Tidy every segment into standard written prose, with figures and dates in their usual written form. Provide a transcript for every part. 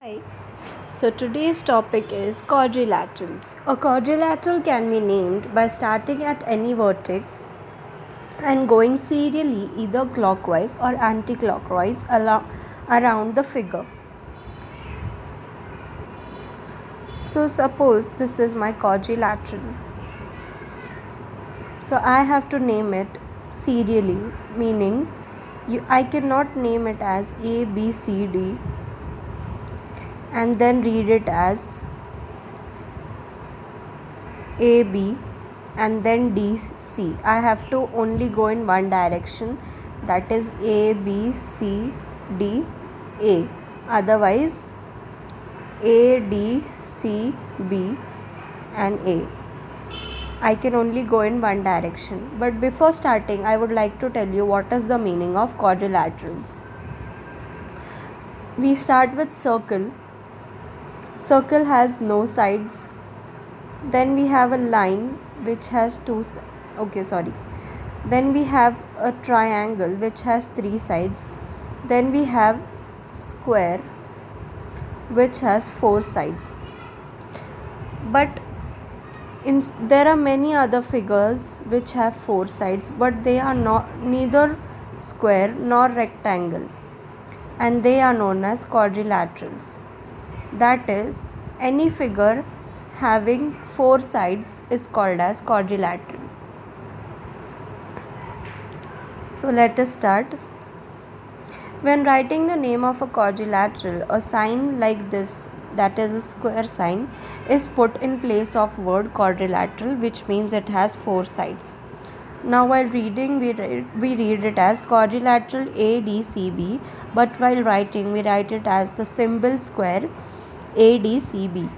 Hi. So today's topic is quadrilaterals. A quadrilateral can be named by starting at any vertex and going serially either clockwise or anti-clockwise around the figure. So suppose this is my quadrilateral. So I have to name it serially, meaning I cannot name it as A, B, C, D and then read it as A, B and then D, C. I have to only go in one direction, that is A, B, C, D, A. Otherwise A, D, C, B and A. I can only go in one direction. But before starting, I would like to tell you what is the meaning of quadrilaterals. We start with circle. Circle has no sides. Then we have a line which has then we have a triangle which has three sides. Then we have square which has four sides. But there are many other figures which have four sides, but they are neither square nor rectangle, and they are known as quadrilaterals. That is, any figure having four sides is called as quadrilateral. So let us start. When writing the name of a quadrilateral, a sign like this, that is a square sign, is put in place of word quadrilateral, which means it has four sides. Now while reading, we read it as quadrilateral ADCB, but while writing, we write it as the symbol square ADCB,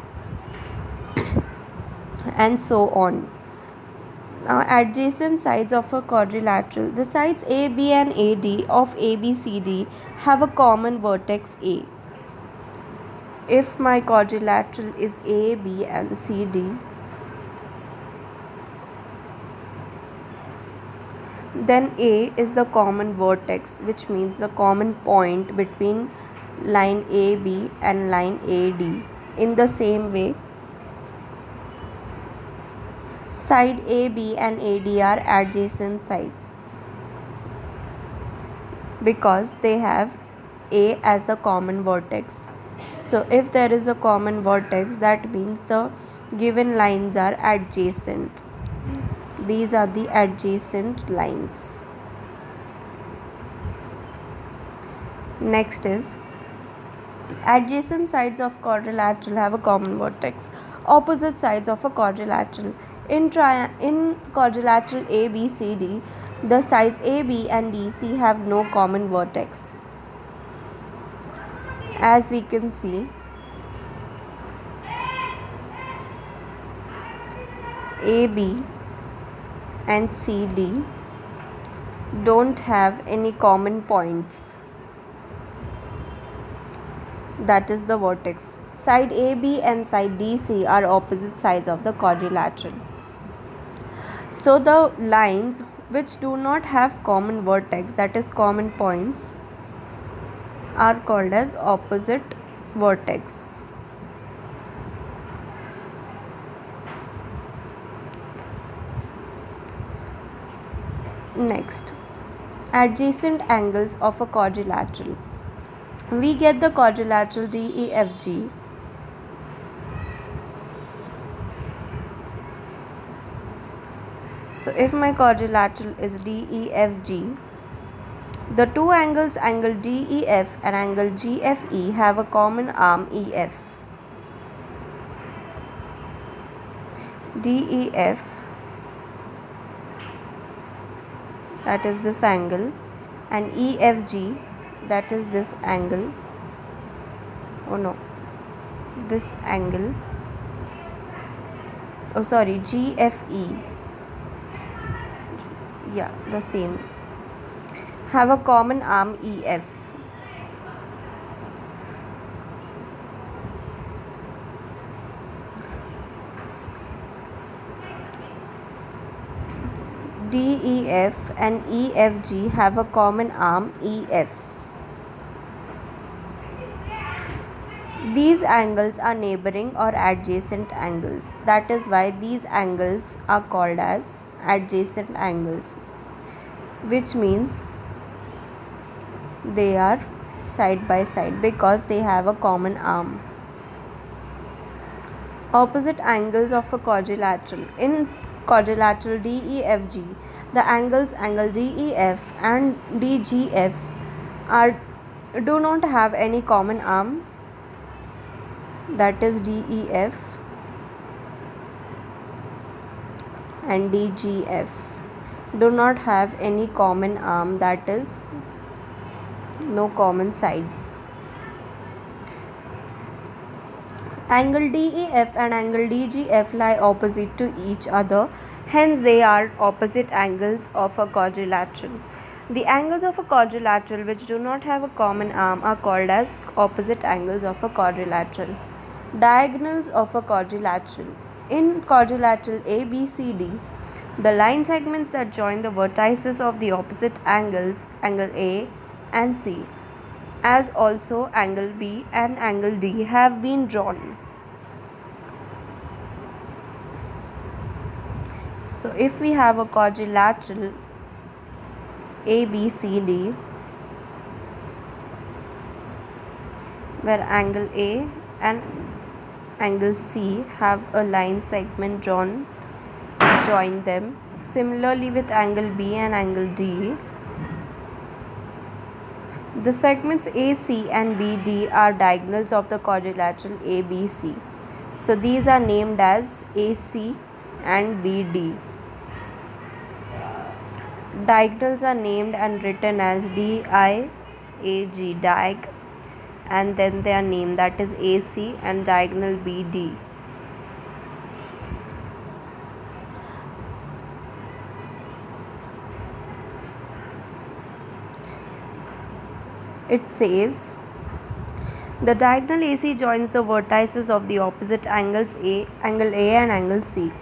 and so on. Now, adjacent sides of a quadrilateral, the sides AB and AD of ABCD have a common vertex A. If my quadrilateral is AB and CD, then A is the common vertex, which means the common point between line AB and line AD. In the same way, side AB and AD are adjacent sides because they have A as the common vertex. So if there is a common vertex, that means the given lines are adjacent. These are the adjacent lines. Next is, adjacent sides of quadrilateral have a common vertex. Opposite sides of a quadrilateral. In quadrilateral ABCD, the sides AB and DC have no common vertex. As we can see, AB and CD don't have any common points. That is the vertex. Side AB and side DC are opposite sides of the quadrilateral. So the lines which do not have common vertex, that is common points, are called as opposite vertex. Next, adjacent angles of a quadrilateral. We get the quadrilateral DEFG. So if my quadrilateral is DEFG, the two angles, angle DEF and angle GFE, have a common arm EF. DEF, that is this angle, and EFG, that is this angle. This angle. GFE. Yeah, the same. Have a common arm EF. DEF and EFG have a common arm EF. These angles are neighboring or adjacent angles. That is why these angles are called as adjacent angles, which means they are side by side because they have a common arm. Opposite angles of a quadrilateral. In quadrilateral DEFG, the angles angle DEF and DGF are do not have any common arm, that is DEF and DGF do not have any common arm, that is no common sides. Angle DEF and angle DGF lie opposite to each other, hence they are opposite angles of a quadrilateral. The angles of a quadrilateral which do not have a common arm are called as opposite angles of a quadrilateral. Diagonals of a quadrilateral. In quadrilateral ABCD, the line segments that join the vertices of the opposite angles, angle A and C, as also angle B and angle D, have been drawn. So if we have a quadrilateral ABCD where angle A and angle C have a line segment drawn to join them, similarly with angle B and angle D, the segments AC and BD are diagonals of the quadrilateral ABC. So these are named as AC and BD. Diagonals are named and written as DIAG, diag, and then they are named, that is AC and diagonal BD. It says the diagonal AC joins the vertices of the opposite angles angle A and angle C.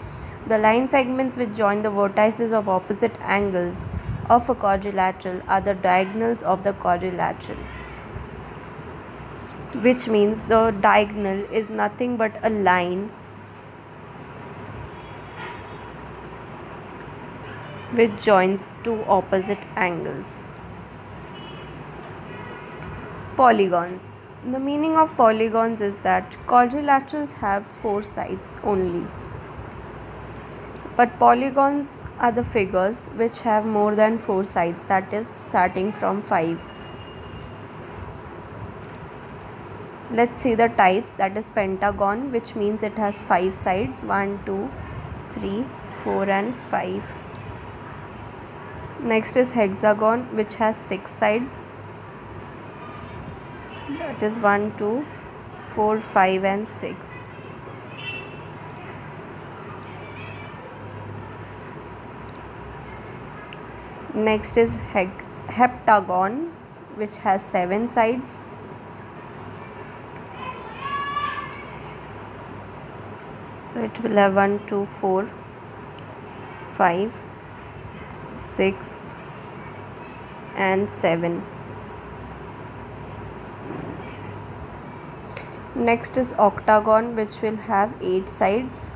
The line segments which join the vertices of opposite angles of a quadrilateral are the diagonals of the quadrilateral, which means the diagonal is nothing but a line which joins two opposite angles. Polygons. The meaning of polygons is that quadrilaterals have 4 sides only, but polygons are the figures which have more than 4 sides, that is starting from 5. Let's see the types. That is pentagon, which means it has 5 sides, 1 2 3 4 and 5. Next is hexagon, which has 6 sides, that is 1 2 4 5 and 6. Next is heptagon, which has 7 sides. So it will have 1 2 4 5 6 and 7. Next is octagon, which will have 8 sides.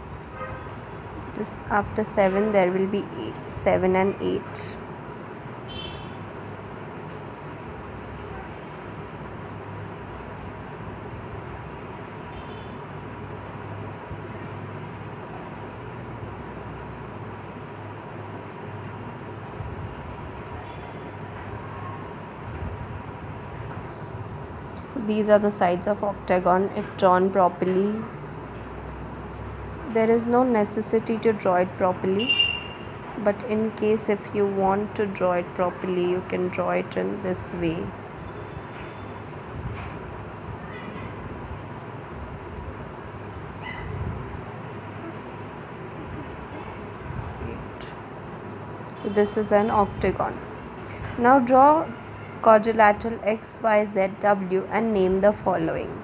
This after 7 there will be 7 and 8. So these are the sides of octagon if drawn properly. There is no necessity to draw it properly, but in case if you want to draw it properly, you can draw it in this way. So this is an octagon. Now draw quadrilateral XYZW and name the following.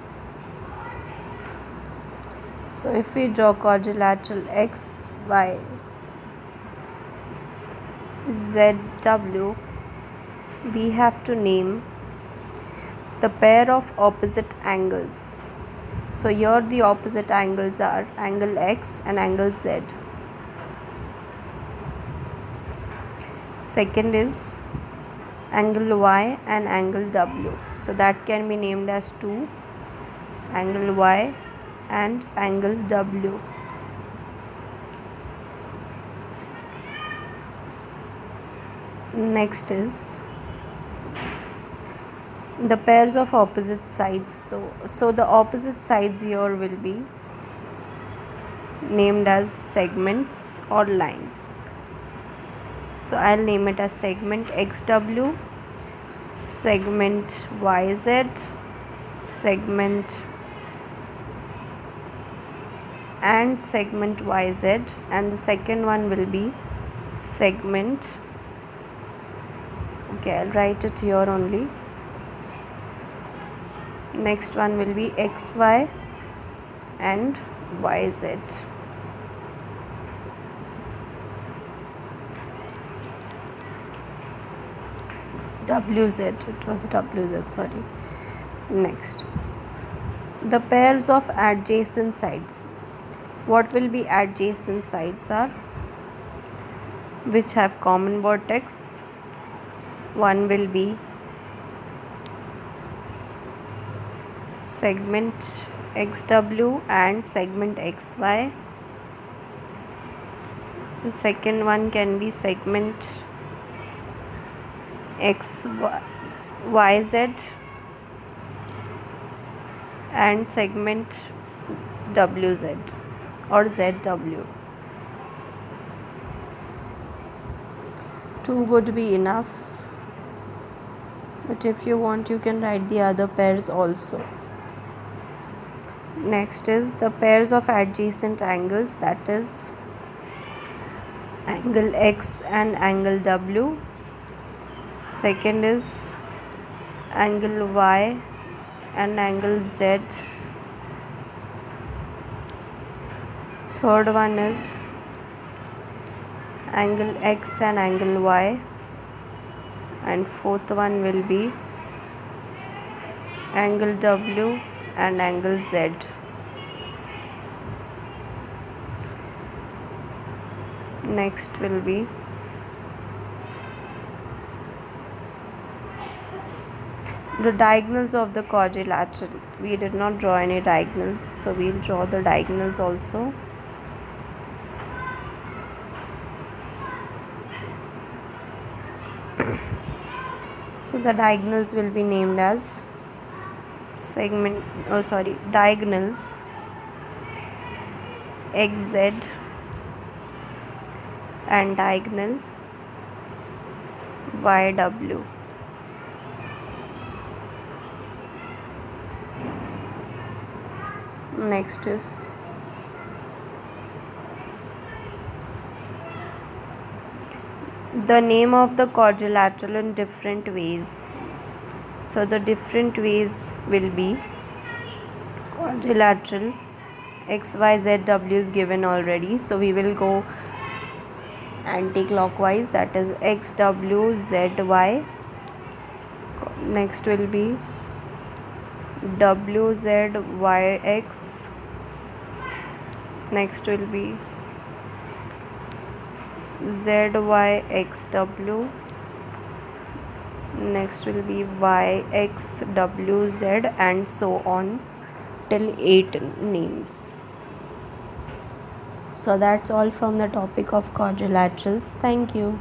So if we draw quadrilateral XYZW, we have to name the pair of opposite angles. So here the opposite angles are angle X and angle Z. Second is angle Y and angle W. So that can be named as 2, angle Y and angle W. Next is the pairs of opposite sides. So the opposite sides here will be named as segments or lines. So I'll name it as segment XW, segment YZ, segment and segment YZ, and the second one will be segment, okay, I'll write it here only. Next one will be XY and YZ. WZ, it was WZ, sorry. Next, the pairs of adjacent sides. What will be adjacent sides are which have common vertex. One will be segment XW and segment XY. The second one can be segment XYZ and segment WZ or ZW. 2 would be enough, but if you want you can write the other pairs also. Next is the pairs of adjacent angles, that is angle X and angle W. Second is angle Y and angle Z. Third one is angle X and angle Y, and fourth one will be angle W and angle Z. Next will be the diagonals of the quadrilateral. We did not draw any diagonals, so we'll draw the diagonals also. So the diagonals will be named as diagonals XZ and diagonal YW. Next is the name of the quadrilateral in different ways. So the different ways will be quadrilateral XYZW is given already, so we will go anti-clockwise, that is XWZY. Next will be WZYX. Next will be ZYXW. Next will be YXWZ, and so on till 8 names. So that's all from the topic of quadrilaterals. Thank you.